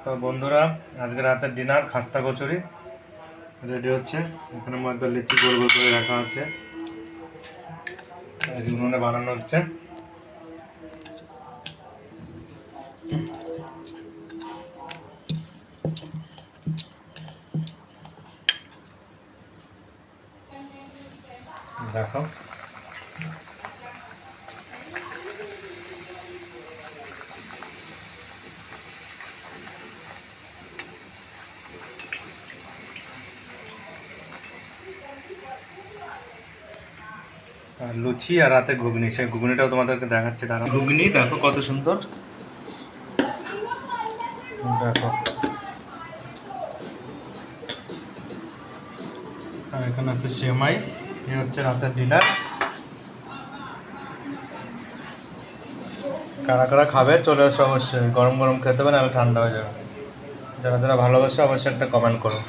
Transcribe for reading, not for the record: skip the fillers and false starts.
তো বন্ধুরা, আজকে রাতের ডিনার খাস্তা কচুরি রেডি হচ্ছে। এখানে মধ্যে লিচি গোল গোল করে রাখা আছে, উনুনে বানানো হচ্ছে। দেখো লুচি আর রাতে ঘুগনি, সেই ঘুগনিটাও তোমাদেরকে দেখাচ্ছি। তারা ঘুগনি দেখো কত সুন্দর, দেখো। আর এখানে আছে সেমাই। এই হচ্ছে রাতের ডিনার। কারা কারা খাবে চলে আসো অবশ্যই। গরম গরম খেতে হবে, নাহলে ঠান্ডা হয়ে যাবে। যারা যারা ভালোবাসে অবশ্যই একটা কমেন্ট করো।